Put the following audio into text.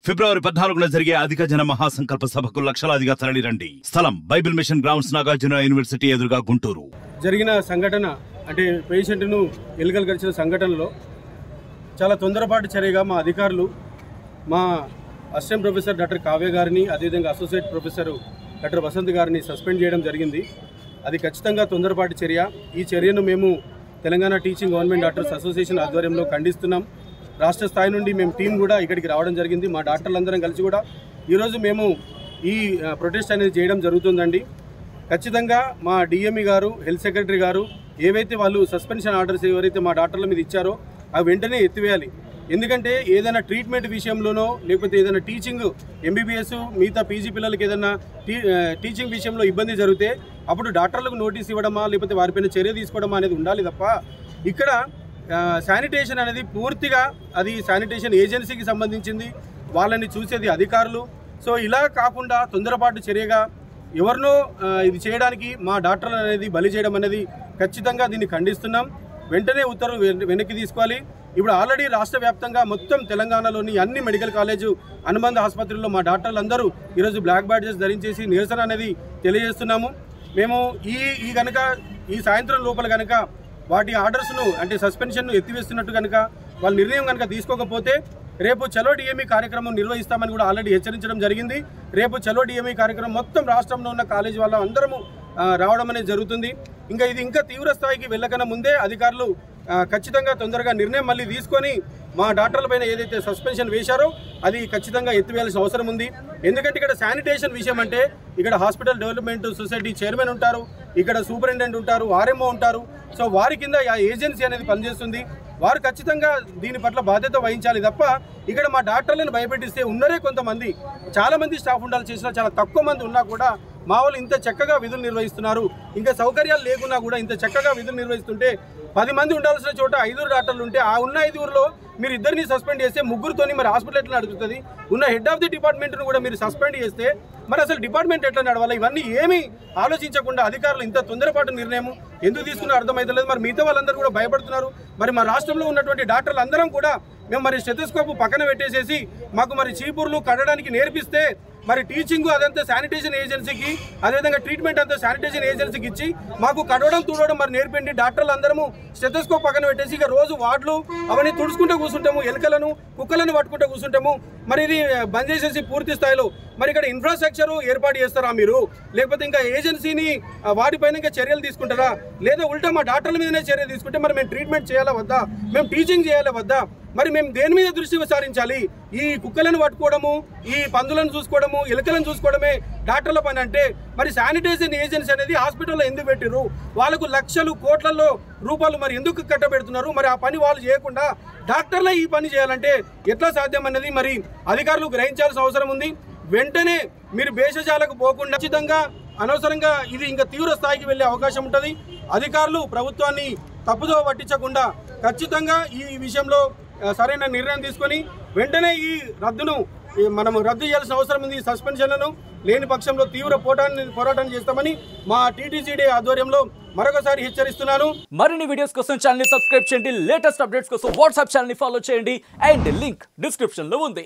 ఫిబ్రవరి 14న జరిగే అధిక జన మహాసంకల్ప సభకు లక్షలాదిగా తరలిరండి. స్థలం Bible mission grounds, Nagarjuna university ఎదురుగా, గుంటూరు. జరిగిన సంఘటన అంటే పేషెంట్ను ఎలుకలు కరిచిన సంఘటనలో చాలా తొందరపాటు చర్యగా మా అధికారులు మా అసిస్టెంట్ ప్రొఫెసర్ డాక్టర్ కావ్య గారిని, అదేవిధంగా అసోసియేట్ ప్రొఫెసర్ డాక్టర్ వసంత్ గారిని సస్పెండ్ చేయడం జరిగింది. అది ఖచ్చితంగా తొందరపాటు చర్య. ఈ చర్యను మేము Telangana teaching government doctors association ఆధ్వర్యంలో ఖండిస్తున్నాం. రాష్ట్ర స్థాయి నుండి మేము టీం కూడా ఇక్కడికి రావడం జరిగింది. మా డాక్టర్లందరం కలిసి కూడా ఈరోజు మేము ఈ ప్రొటెస్ట్ అనేది చేయడం జరుగుతుందండి. ఖచ్చితంగా మా డిఎంఈ గారు, హెల్త్ సెక్రటరీ గారు ఏవైతే వాళ్ళు సస్పెన్షన్ ఆర్డర్స్ ఎవరైతే మా డాక్టర్ల మీద ఇచ్చారో అవి వెంటనే ఎత్తివేయాలి. ఎందుకంటే ఏదైనా ట్రీట్మెంట్ విషయంలోనో లేకపోతే ఏదైనా టీచింగ్ ఎంబీబీఎస్ మిగతా పీజీ పిల్లలకి ఏదైనా టీచింగ్ విషయంలో ఇబ్బంది జరిగితే అప్పుడు డాక్టర్లకు నోటీస్ ఇవ్వడమా లేకపోతే వారిపైన చర్య తీసుకోవడమా అనేది ఉండాలి తప్ప ఇక్కడ శానిటేషన్ అనేది పూర్తిగా అది శానిటేషన్ ఏజెన్సీకి సంబంధించింది, వాళ్ళని చూసేది అధికారులు. సో ఇలా కాకుండా తొందరపాటు చర్యగా ఎవరినో ఇది చేయడానికి మా డాక్టర్లు అనేది బలి చేయడం అనేది ఖచ్చితంగా దీన్ని ఖండిస్తున్నాం. వెంటనే ఉత్తర్వులు వెనక్కి తీసుకోవాలి. ఇప్పుడు ఆల్రెడీ రాష్ట్ర వ్యాప్తంగా మొత్తం తెలంగాణలోని అన్ని మెడికల్ కాలేజు అనుబంధ ఆసుపత్రుల్లో మా డాక్టర్లు అందరూ ఈరోజు బ్లాక్ బ్యాడ్జెస్ ధరించేసి నిరసన అనేది తెలియజేస్తున్నాము. మేము ఈ కనుక ఈ సాయంత్రం లోపల కనుక వాటి ఆర్డర్స్ను అంటే సస్పెన్షన్ను ఎత్తివేస్తున్నట్టు కనుక వాళ్ళ నిర్ణయం కనుక తీసుకోకపోతే రేపు చలో డిఎంఈ కార్యక్రమం నిర్వహిస్తామని కూడా ఆల్రెడీ హెచ్చరించడం జరిగింది. రేపు చలో డిఎంఈ కార్యక్రమం మొత్తం రాష్ట్రంలో ఉన్న కాలేజీ వాళ్ళ అందరము రావడం అనేది జరుగుతుంది. ఇంకా తీవ్ర స్థాయికి వెళ్ళకన్నా ముందే అధికారులు ఖచ్చితంగా తొందరగా నిర్ణయం మళ్ళీ తీసుకొని మా డాక్టర్ల పైన ఏదైతే సస్పెన్షన్ వేశారో అది ఖచ్చితంగా ఎత్తివేయాల్సిన అవసరం ఉంది. ఎందుకంటే ఇక్కడ శానిటేషన్ విషయం అంటే ఇక్కడ హాస్పిటల్ డెవలప్మెంట్ సొసైటీ చైర్మన్ ఉంటారు, ఇక్కడ సూపరింటెండెంట్ ఉంటారు, ఆర్ఎంఓ ఉంటారు. సో వారి కింద ఆ ఏజెన్సీ అనేది పనిచేస్తుంది. వారు ఖచ్చితంగా దీని పట్ల బాధ్యత వహించాలి తప్ప ఇక్కడ మా డాక్టర్లను భయపెట్టిస్తే ఉన్నరే కొంతమంది, చాలామంది స్టాఫ్ ఉండాలి చేసినా చాలా తక్కువ మంది ఉన్నా కూడా మా వాళ్ళు ఇంత చక్కగా విధులు నిర్వహిస్తున్నారు. ఇంకా సౌకర్యాలు లేకున్నా కూడా ఇంత చక్కగా విధులు నిర్వహిస్తుంటే 10 మంది ఉండాల్సిన చోట 5 డాక్టర్లు ఉంటే ఆ ఉన్న 5లో మీరు ఇద్దరిని సస్పెండ్ చేస్తే ముగ్గురుతోని మరి హాస్పిటల్ ఎట్లా నడుస్తుంది? ఉన్న హెడ్ ఆఫ్ ది డిపార్ట్మెంట్ను కూడా మీరు సస్పెండ్ చేస్తే మరి అసలు డిపార్ట్మెంట్ ఎట్లా నడవాలి? ఇవన్నీ ఏమీ ఆలోచించకుండా అధికారులు ఇంత తొందరపాటు నిర్ణయం ఎందుకు తీసుకున్నా అర్థమవుతలేదు. మరి మిగతా వాళ్ళందరూ కూడా భయపడుతున్నారు. మరి మా రాష్ట్రంలో ఉన్నటువంటి డాక్టర్లు అందరం కూడా మేము మరి స్టెథోస్కోప్ పక్కన పెట్టేసేసి మాకు మరి చీపుర్లు కడడానికి నేర్పిస్తే మరి టీచింగ్ అదంతా శానిటేషన్ ఏజెన్సీకి, అదేవిధంగా ట్రీట్మెంట్ అంతా శానిటేషన్ ఏజెన్సీకి ఇచ్చి మాకు కడవడం తుడవడం మరి నేర్పండి. డాక్టర్లు అందరము స్టెథోస్కోప్ పక్కన పెట్టేసి ఇక రోజు వార్డులు అవన్నీ తుడుచుకుంటూ కూర్చుంటాము, ఎలుకలను కుక్కలను పట్టుకుంటూ కూర్చుంటాము. మరి ఇది బంద్ చేసేసి పూర్తి స్థాయిలో మరి ఇక్కడ ఇన్ఫ్రాస్ట్రక్చర్ ఏర్పాటు చేస్తారా మీరు? లేకపోతే ఇంకా ఏజెన్సీని వాటిపైన ఇంకా చర్యలు తీసుకుంటారా? లేదా ఉల్టా మా డాక్టర్ల మీదనే చర్య తీసుకుంటే మరి మేము ట్రీట్మెంట్ చేయాలా వద్దా? మేము టీచింగ్ చేయాలా వద్దా? మరి మేము దేని మీద దృష్టి సారించాలి? ఈ కుక్కలను పట్టుకోవడము, ఈ పందులను చూసుకోవడము, ఎలుకలను చూసుకోవడమే డాక్టర్ల పని అంటే మరి శానిటైజేషన్ ఏజెన్సీ అనేది హాస్పిటల్లో ఎందుకు పెట్టిరు? వాళ్ళకు లక్షలు కోట్లలో రూపాయలు మరి ఎందుకు కట్టబెడుతున్నారు? మరి ఆ పని వాళ్ళు చేయకుండా డాక్టర్లే ఈ పని చేయాలంటే ఎట్లా సాధ్యం అనేది మరి అధికారులు గ్రహించాల్సిన అవసరం ఉంది. వెంటనే మీరు భేషజాలకు పోకుండా ఖచ్చితంగా అనవసరంగా ఇది ఇంకా తీవ్ర స్థాయికి వెళ్ళే అవకాశం ఉంటుంది. అధికారులు ప్రభుత్వాన్ని తప్పుదో పట్టించకుండా ఖచ్చితంగా ఈ విషయంలో సరైన నిర్ణయం తీసుకొని వెంటనే ఈ రద్దును మనము రద్దు చేయాల్సిన అవసరం ఉంది. సస్పెన్షన్లను లేని పక్షంలో తీవ్ర పోరాటం చేస్తామని మా టీటీసీడీ ఆధ్వర్యంలో మరొకసారి హెచ్చరిస్తున్నాను. మరిన్ని వీడియోస్ కోసం ఛానల్ ని సబ్స్క్రైబ్ చేయండి, లేటెస్ట్ అప్డేట్స్ కోసం వాట్సాప్ ఛానల్ ని ఫాలో చేయండి అండ్ లింక్ డిస్క్రిప్షన్ లో ఉంది.